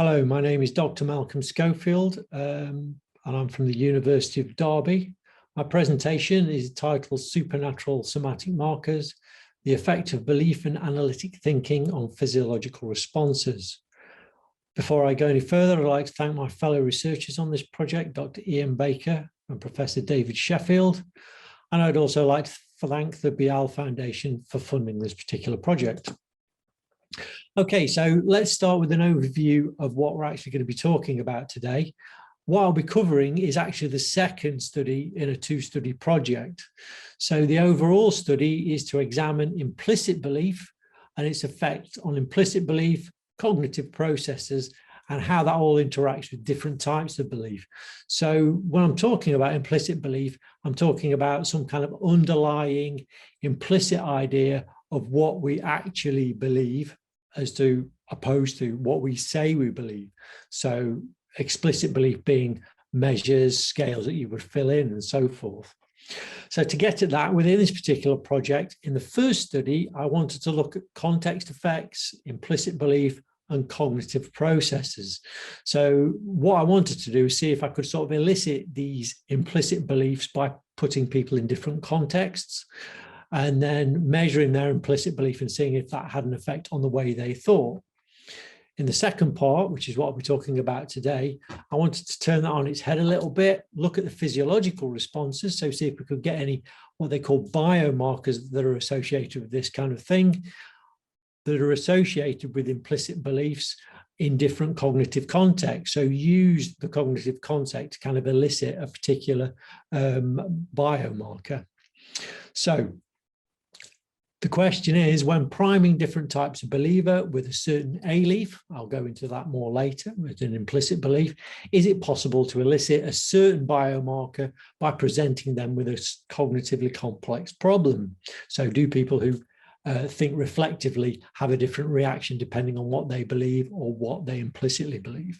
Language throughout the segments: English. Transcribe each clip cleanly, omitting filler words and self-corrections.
Hello, my name is Dr. Malcolm Schofield, and I'm from the University of Derby. My presentation is titled Supernatural Somatic Markers, the Effect of Belief and Analytic Thinking on Physiological Responses. Before I go any further, I'd like to thank my fellow researchers on this project, Dr. Ian Baker and Professor David Sheffield. And I'd also like to thank the Bial Foundation for funding this particular project. Okay, so let's start with an overview of what we're actually going to be talking about today. What I'll be covering is actually the second study in a two-study project. So the overall study is to examine implicit belief and its effect on implicit belief, cognitive processes, and how that all interacts with different types of belief. So when I'm talking about implicit belief, I'm talking about some kind of underlying implicit idea of what we actually believe as to opposed to what we say we believe. So explicit belief being measures, scales that you would fill in and so forth. So to get at that within this particular project, in the first study, I wanted to look at context effects, implicit belief, and cognitive processes. So what I wanted to do is see if I could sort of elicit these implicit beliefs by putting people in different contexts, and then measuring their implicit belief and seeing if that had an effect on the way they thought. In the second part, which is what we're talking about today, I wanted to turn that on its head a little bit, look at the physiological responses, so see if we could get any what they call biomarkers that are associated with this kind of thing, that are associated with implicit beliefs in different cognitive contexts. So use the cognitive context to kind of elicit a particular biomarker. So the question is, when priming different types of believer with a certain A-leaf, I'll go into that more later, with an implicit belief, is it possible to elicit a certain biomarker by presenting them with a cognitively complex problem? So do people who think reflectively have a different reaction depending on what they believe or what they implicitly believe?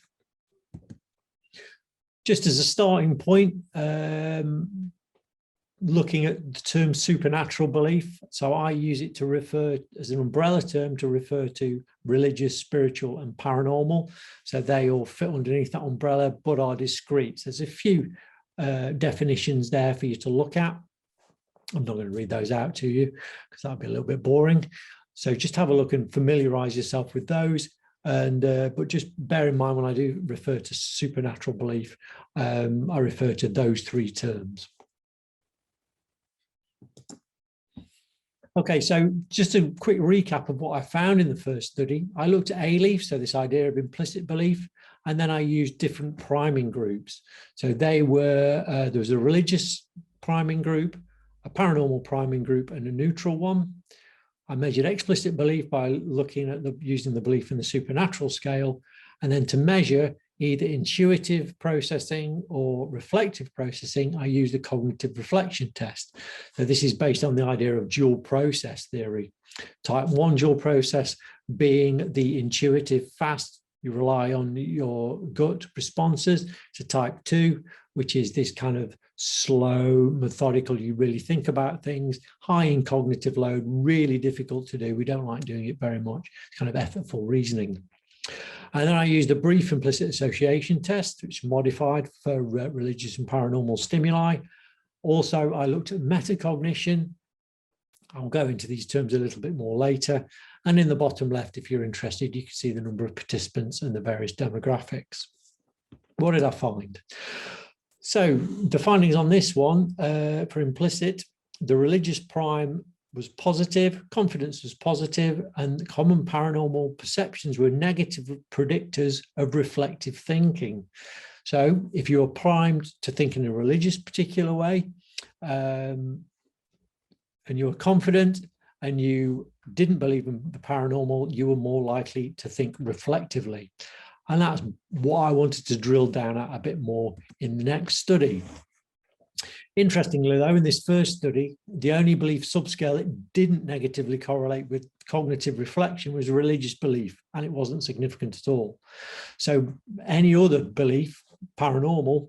Just as a starting point, looking at the term supernatural belief. So I use it to refer as an umbrella term to refer to religious, spiritual, and paranormal. So they all fit underneath that umbrella, but are discrete. So there's a few definitions there for you to look at. I'm not going to read those out to you because that'd be a little bit boring. So just have a look and familiarize yourself with those. And but just bear in mind when I do refer to supernatural belief, I refer to those three terms. Okay, so just a quick recap of what I found in the first study. I looked at A-leaf, so this idea of implicit belief, and then I used different priming groups. So they were, there was a religious priming group, a paranormal priming group, and a neutral one. I measured explicit belief by looking at using the belief in the supernatural scale, and then to measure either intuitive processing or reflective processing, I used the cognitive reflection test. So this is based on the idea of dual process theory. Type 1 dual process being the intuitive, fast, you rely on your gut responses, to type 2, which is this kind of slow, methodical, you really think about things, high in cognitive load, really difficult to do. We don't like doing it very much. It's kind of effortful reasoning. And then I used a brief implicit association test, which is modified for religious and paranormal stimuli. Also, I looked at metacognition. I'll go into these terms a little bit more later. And in the bottom left, if you're interested, you can see the number of participants and the various demographics. What did I find? So the findings on this one, for implicit, the religious prime was positive, confidence was positive, and common paranormal perceptions were negative predictors of reflective thinking. So if you're primed to think in a religious particular way, and you were confident and you didn't believe in the paranormal, you were more likely to think reflectively. And that's what I wanted to drill down at a bit more in the next study. Interestingly, though, in this first study, the only belief subscale that didn't negatively correlate with cognitive reflection was religious belief, and it wasn't significant at all. So any other belief, paranormal,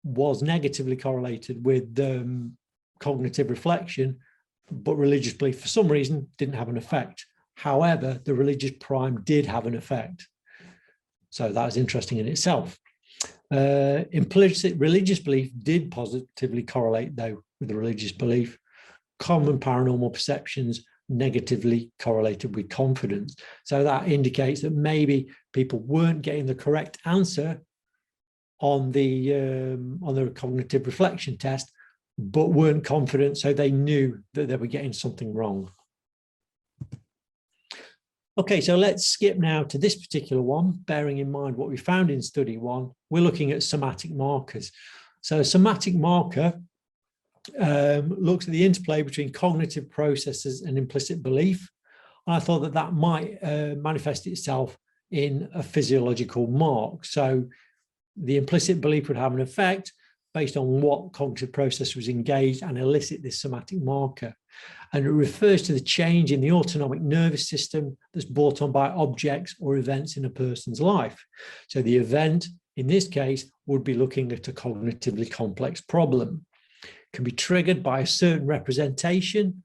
was negatively correlated with cognitive reflection, but religious belief, for some reason, didn't have an effect. However, the religious prime did have an effect. So that was interesting in itself. Implicit religious belief did positively correlate, though, with the religious belief. Common paranormal perceptions negatively correlated with confidence. So that indicates that maybe people weren't getting the correct answer on the cognitive reflection test, but weren't confident, so they knew that they were getting something wrong. Okay, so let's skip now to this particular one, bearing in mind what we found in study 1. We're looking at somatic markers. So a somatic marker looks at the interplay between cognitive processes and implicit belief. I thought that that might manifest itself in a physiological mark. So the implicit belief would have an effect based on what cognitive process was engaged and elicit this somatic marker. And it refers to the change in the autonomic nervous system that's brought on by objects or events in a person's life. So the event, in this case, would be looking at a cognitively complex problem. It can be triggered by a certain representation,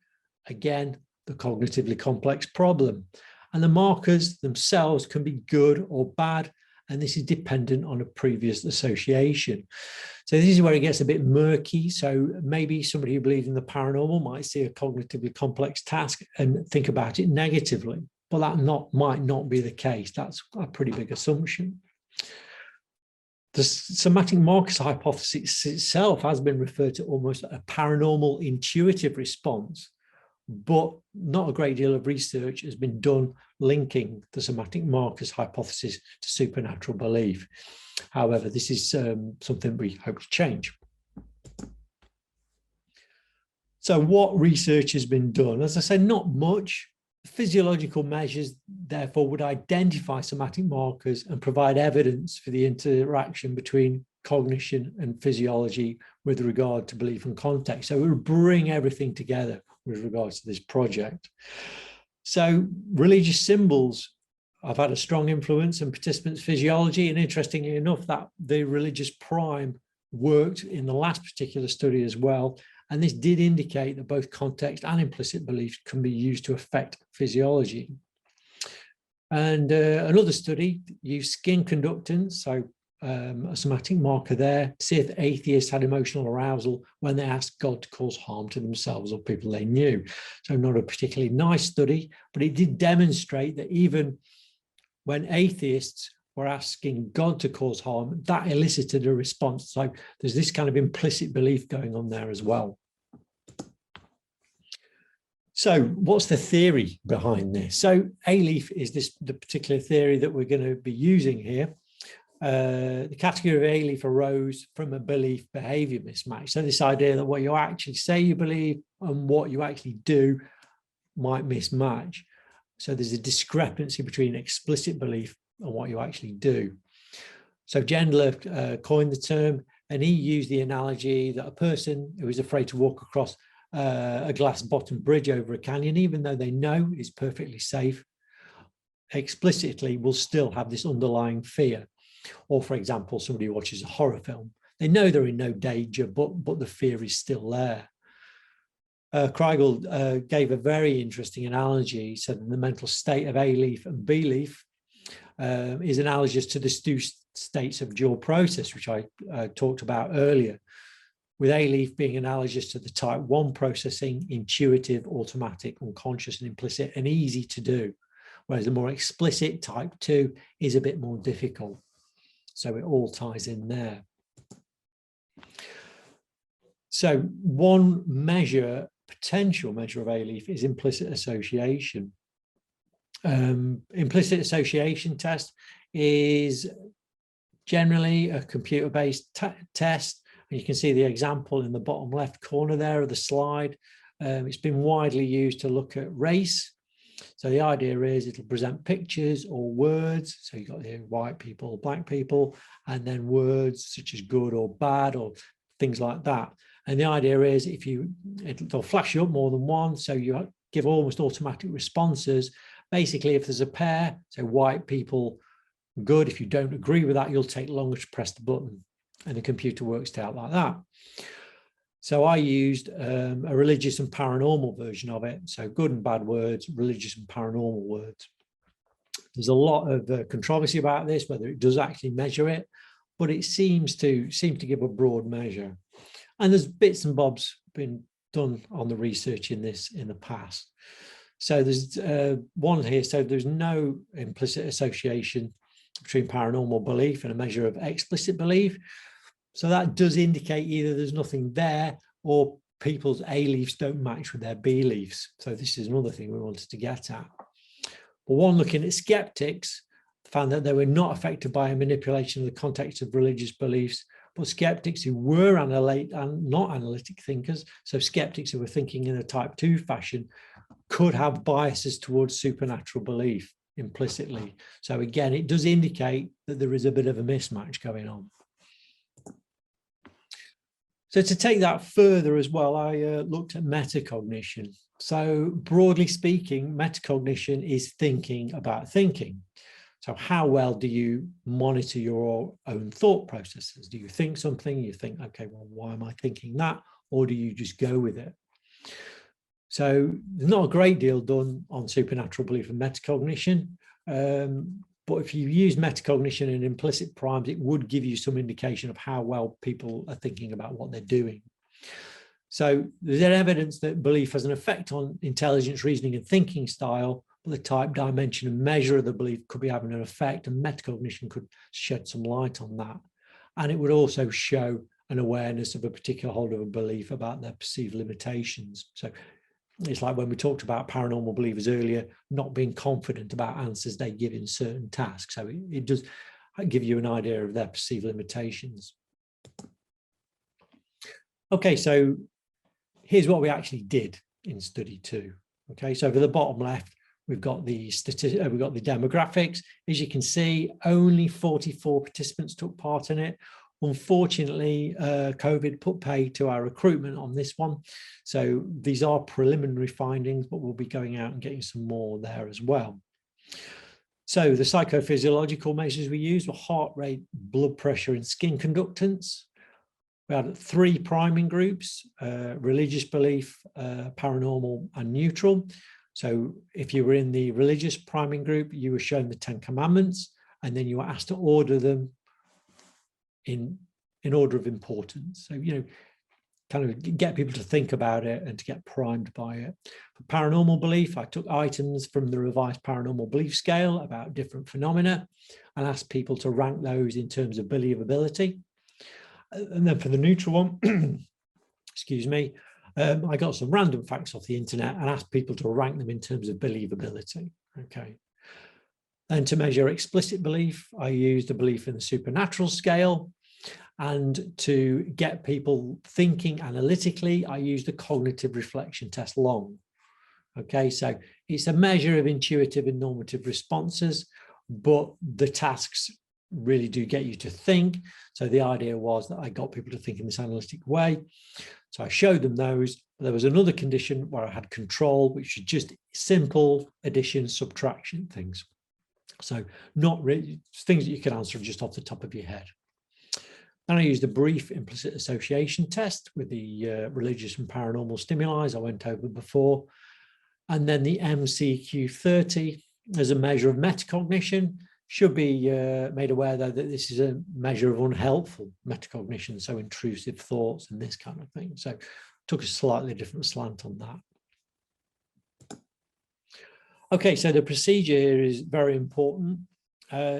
again, the cognitively complex problem. And the markers themselves can be good or bad, and this is dependent on a previous association. So this is where it gets a bit murky. So maybe somebody who believes in the paranormal might see a cognitively complex task and think about it negatively, but that might not be the case. That's a pretty big assumption. The Somatic Markers Hypothesis itself has been referred to almost a paranormal intuitive response, but not a great deal of research has been done linking the Somatic Markers Hypothesis to supernatural belief. However, this is something we hope to change. So what research has been done? As I said, not much. Physiological measures, therefore, would identify somatic markers and provide evidence for the interaction between cognition and physiology with regard to belief and context. So it would bring everything together with regards to this project. So religious symbols have had a strong influence on participants' physiology, and interestingly enough, that the religious prime worked in the last particular study as well. And this did indicate that both context and implicit beliefs can be used to affect physiology. And another study used skin conductance, so a somatic marker there, to see if atheists had emotional arousal when they asked God to cause harm to themselves or people they knew. So not a particularly nice study, but it did demonstrate that even when atheists were asking God to cause harm, that elicited a response. So there's this kind of implicit belief going on there as well. So what's the theory behind this? So A-leaf is the particular theory that we're going to be using here. The category of A-leaf arose from a belief behavior mismatch. So this idea that what you actually say you believe and what you actually do might mismatch. So there's a discrepancy between explicit belief and what you actually do. So Gendler coined the term, and he used the analogy that a person who is afraid to walk across a glass-bottomed bridge over a canyon, even though they know it's perfectly safe, explicitly will still have this underlying fear. Or, for example, somebody who watches a horror film. They know they're in no danger, but the fear is still there. Kriegel gave a very interesting analogy. He said the mental state of A-leaf and B-leaf is analogous to the two states of dual process, which I talked about earlier, with A-leaf being analogous to the type 1 processing, intuitive, automatic, unconscious and implicit, and easy to do, whereas the more explicit type 2 is a bit more difficult. So it all ties in there. So one measure, potential measure of A-leaf is implicit association. Implicit association test is generally a computer-based test. And you can see the example in the bottom left corner there of the slide. It's been widely used to look at race. So the idea is it'll present pictures or words. So you've got here white people, black people, and then words such as good or bad or things like that. And the idea is it'll flash you up more than one. So you give almost automatic responses. Basically, if there's a pair, so white people, good. If you don't agree with that, you'll take longer to press the button. And the computer works it out like that. So I used a religious and paranormal version of it. So good and bad words, religious and paranormal words. There's a lot of controversy about this, whether it does actually measure it, but it seems to give a broad measure. And there's bits and bobs been done on the research in this in the past. So there's one here. So there's no implicit association between paranormal belief and a measure of explicit belief. So that does indicate either there's nothing there or people's A leaves don't match with their B leaves. So this is another thing we wanted to get at. But one looking at skeptics found that they were not affected by a manipulation of the context of religious beliefs, but skeptics who were not analytic thinkers, so skeptics who were thinking in a type 2 fashion, could have biases towards supernatural belief implicitly. So again, it does indicate that there is a bit of a mismatch going on. So to take that further as well, I looked at metacognition. So broadly speaking, metacognition is thinking about thinking. So how well do you monitor your own thought processes? Do you think something, you think, okay, well, why am I thinking that? Or do you just go with it? So there's not a great deal done on supernatural belief and metacognition. But if you use metacognition and implicit primes, it would give you some indication of how well people are thinking about what they're doing. So there's evidence that belief has an effect on intelligence, reasoning, and thinking style, but the type, dimension, and measure of the belief could be having an effect, and metacognition could shed some light on that. And it would also show an awareness of a particular holder of a belief about their perceived limitations. So it's like when we talked about paranormal believers earlier, not being confident about answers they give in certain tasks. So it does give you an idea of their perceived limitations. Okay, so here's what we actually did in study 2. Okay, so for the bottom left, we've got the demographics. As you can see, only 44 participants took part in it. Unfortunately, COVID put pay to our recruitment on this one. So these are preliminary findings, but we'll be going out and getting some more there as well. So the psychophysiological measures we used were heart rate, blood pressure, and skin conductance. We had 3 priming groups, religious belief, paranormal, and neutral. So if you were in the religious priming group, you were shown the 10 commandments, and then you were asked to order them in order of importance. So, you know, kind of get people to think about it and to get primed by it. For paranormal belief, I took items from the revised paranormal belief scale about different phenomena and asked people to rank those in terms of believability. And then for the neutral one, excuse me, I got some random facts off the internet and asked people to rank them in terms of believability. Okay. And to measure explicit belief, I used a belief in the supernatural scale. And to get people thinking analytically, I used the cognitive reflection test long. Okay, so it's a measure of intuitive and normative responses, but the tasks really do get you to think. So the idea was that I got people to think in this analytic way. So I showed them those. There was another condition where I had control, which is just simple addition, subtraction things. So not really things that you can answer just off the top of your head. Then I used a brief implicit association test with the religious and paranormal stimuli, as I went over before. And then the MCQ30 as a measure of metacognition. Should be made aware, though, that this is a measure of unhelpful metacognition, so intrusive thoughts and this kind of thing. So took a slightly different slant on that. Okay, so the procedure here is very important.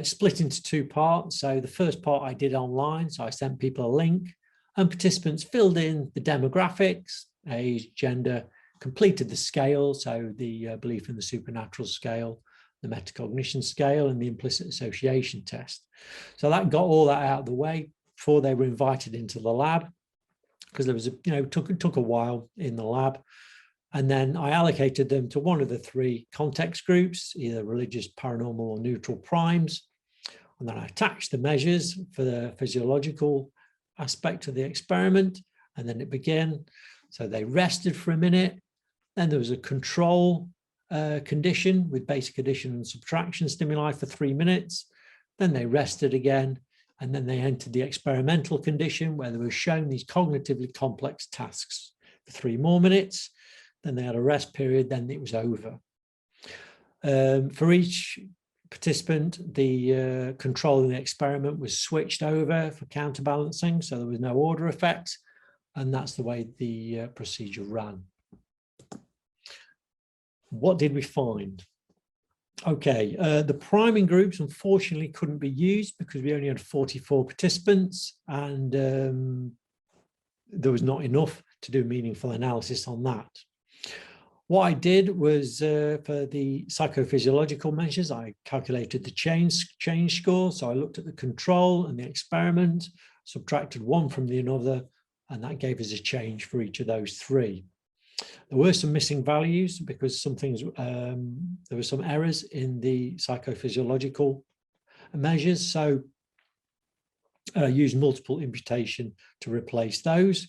Split into 2 parts. So the first part I did online, so I sent people a link, and participants filled in the demographics, age, gender, completed the scale, so the belief in the supernatural scale, the metacognition scale, and the implicit association test. So that got all that out of the way before they were invited into the lab, because there was took a while in the lab. And then I allocated them to one of the 3 context groups, either religious, paranormal, or neutral primes. And then I attached the measures for the physiological aspect of the experiment. And then it began. So they rested for a minute. Then there was a control condition with basic addition and subtraction stimuli for 3 minutes. Then they rested again. And then they entered the experimental condition where they were shown these cognitively complex tasks for 3 more minutes. Then they had a rest period, then it was over. For each participant, the control in the experiment was switched over for counterbalancing, so there was no order effect, and that's the way the procedure ran. What did we find? Okay, the priming groups unfortunately couldn't be used because we only had 44 participants, and there was not enough to do meaningful analysis on that. What I did was for the psychophysiological measures, I calculated the change score. So I looked at the control and the experiment, subtracted one from the other, and that gave us a change for each of those three. There were some missing values because some things, there were some errors in the psychophysiological measures. So I used multiple imputation to replace those.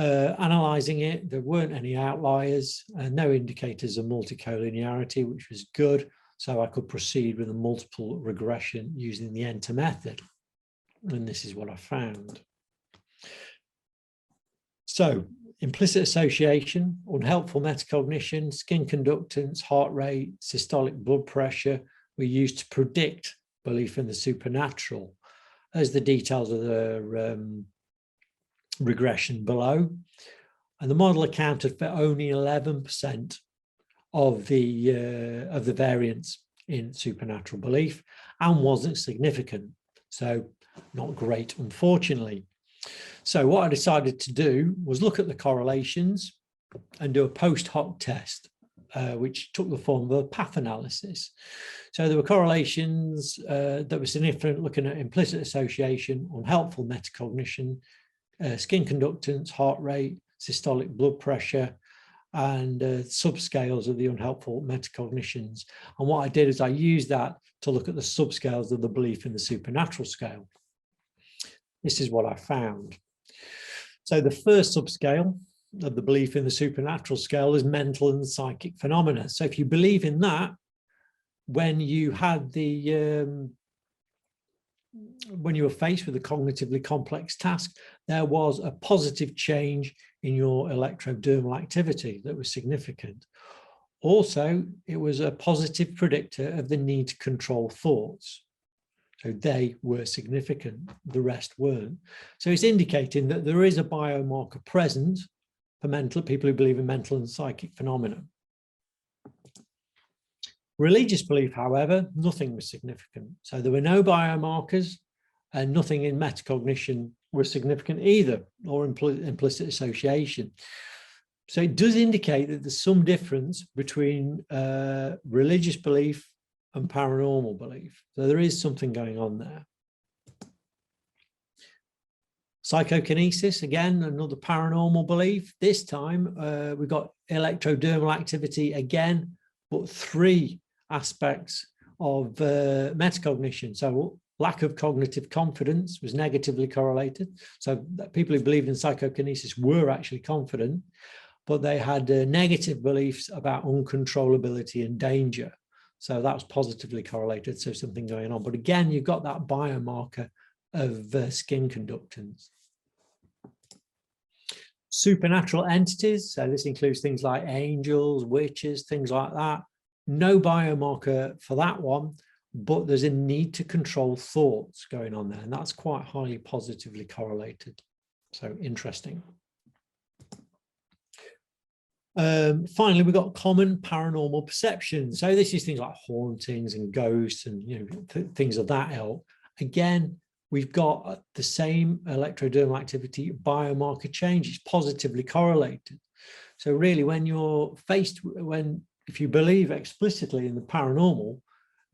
Analysing it, there weren't any outliers, no indicators of multicollinearity, which was good. So I could proceed with a multiple regression using the enter method. And this is what I found. So implicit association, unhelpful metacognition, skin conductance, heart rate, systolic blood pressure were used to predict belief in the supernatural. As the details of the regression below, and the model accounted for only 11% of the variance in supernatural belief and wasn't significant, so not great, unfortunately. So what I decided to do was look at the correlations and do a post hoc test, which took the form of a path analysis. So there were correlations that were significant, looking at implicit association, unhelpful metacognition, skin conductance, heart rate, systolic blood pressure, and subscales of the unhelpful metacognitions. And what I did is I used that to look at the subscales of the belief in the supernatural scale. This is what I found. So the first subscale of the belief in the supernatural scale is mental and psychic phenomena. So if you believe in that, when you had the when you were faced with a cognitively complex task, there was a positive change in your electrodermal activity that was significant. Also, it was a positive predictor of the need to control thoughts. So they were significant, the rest weren't. So it's indicating that there is a biomarker present for people who believe in mental and psychic phenomena. Religious belief, however, nothing was significant. So there were no biomarkers and nothing in metacognition was significant either, or implicit association. So it does indicate that there's some difference between religious belief and paranormal belief. So there is something going on there. Psychokinesis, again, another paranormal belief. This time we've got electrodermal activity again, but three aspects of metacognition. So lack of cognitive confidence was negatively correlated. So people who believed in psychokinesis were actually confident, but they had negative beliefs about uncontrollability and danger. So that was positively correlated, so something going on. But again, you've got that biomarker of skin conductance. Supernatural entities, so this includes things like angels, witches, things like that. No biomarker for that one, but there's a need to control thoughts going on there, and that's quite highly positively correlated. So interesting. Finally, we've got common paranormal perceptions. So this is things like hauntings and ghosts and things of that ilk. Again, we've got the same electrodermal activity biomarker change. It's positively correlated. So really, when you're faced, if you believe explicitly in the paranormal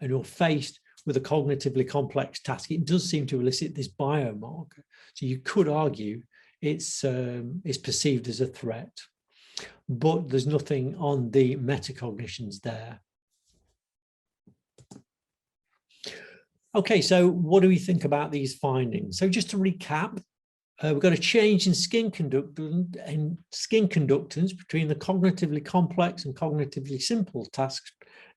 and you're faced with a cognitively complex task, it does seem to elicit this biomarker. So you could argue it's perceived as a threat, but there's nothing on the metacognitions there. Okay, so what do we think about these findings? So just to recap, we've got a change in skin conductance between the cognitively complex and cognitively simple tasks,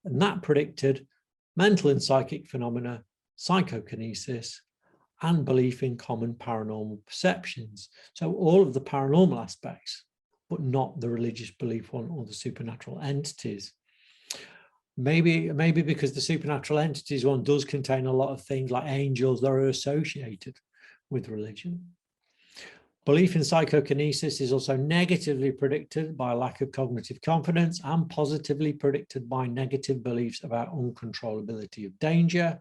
and that predicted mental and psychic phenomena, psychokinesis, and belief in common paranormal perceptions. So all of the paranormal aspects, but not the religious belief one or the supernatural entities. Maybe because the supernatural entities one does contain a lot of things like angels that are associated with religion. Belief in psychokinesis is also negatively predicted by a lack of cognitive confidence and positively predicted by negative beliefs about uncontrollability of danger.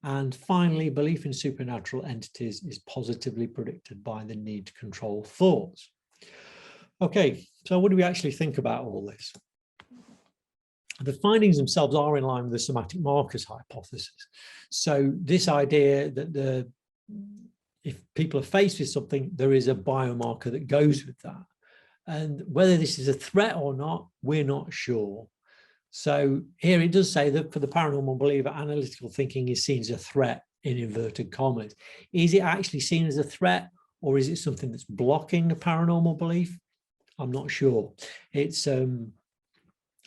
And finally, belief in supernatural entities is positively predicted by the need to control thoughts. Okay, so what do we actually think about all this? The findings themselves are in line with the Somatic Markers Hypothesis. So this idea that if people are faced with something, there is a biomarker that goes with that. And whether this is a threat or not, we're not sure. So here it does say that for the paranormal believer, analytical thinking is seen as a threat in inverted commas. Is it actually seen as a threat, or is it something that's blocking a paranormal belief? I'm not sure. It's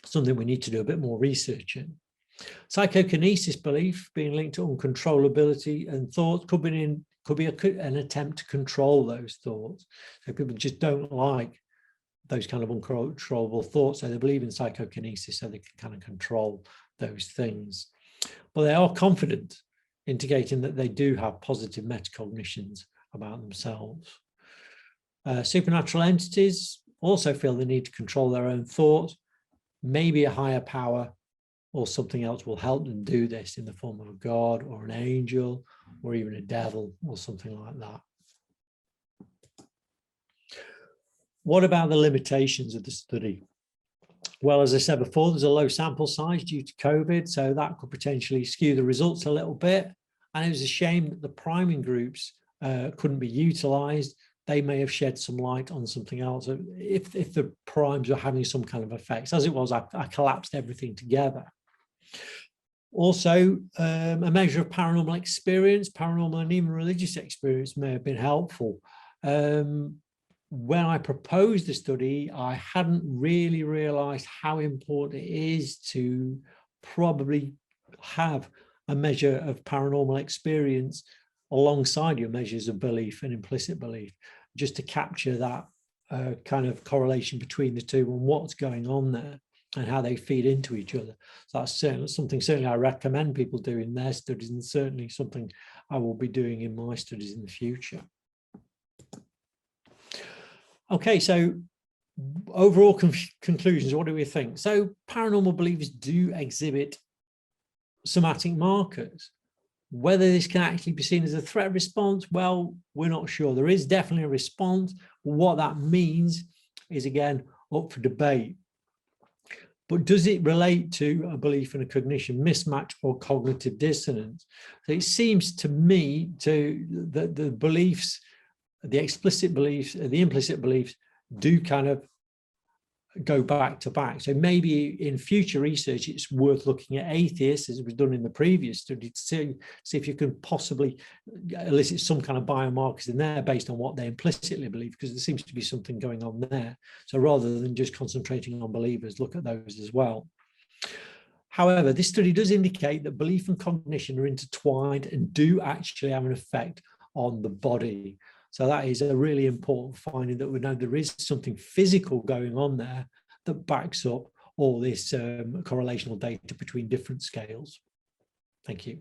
something we need to do a bit more research in. Psychokinesis belief being linked to uncontrollability and thoughts could be an attempt to control those thoughts. So people just don't like those kind of uncontrollable thoughts, so they believe in psychokinesis so they can kind of control those things. But they are confident, indicating that they do have positive metacognitions about themselves. Supernatural entities also feel the need to control their own thoughts. Maybe a higher power or something else will help them do this in the form of a god or an angel or even a devil or something like that. What about the limitations of the study? Well, as I said before, there's a low sample size due to COVID, so that could potentially skew the results a little bit. And it was a shame that the priming groups couldn't be utilized. They may have shed some light on something else if the primes were having some kind of effects. As it was, I collapsed everything together. Also, a measure of paranormal experience, paranormal and even religious experience may have been helpful. When I proposed the study, I hadn't really realized how important it is to probably have a measure of paranormal experience alongside your measures of belief and implicit belief, just to capture that kind of correlation between the two and what's going on there and how they feed into each other. So that's something I recommend people do in their studies, and certainly something I will be doing in my studies in the future. Okay, so overall conclusions, what do we think? So paranormal believers do exhibit somatic markers. Whether this can actually be seen as a threat response, well, we're not sure. There is definitely a response. What that means is, again, up for debate. But does it relate to a belief in a cognition mismatch or cognitive dissonance? So it seems to me that the beliefs, the explicit beliefs, the implicit beliefs do kind of go back to back. So maybe in future research, it's worth looking at atheists, as was done in the previous study, to see if you can possibly elicit some kind of biomarkers in there based on what they implicitly believe, because there seems to be something going on there. So rather than just concentrating on believers, look at those as well. However, this study does indicate that belief and cognition are intertwined and do actually have an effect on the body. So that is a really important finding, that we know there is something physical going on there that backs up all this correlational data between different scales. Thank you.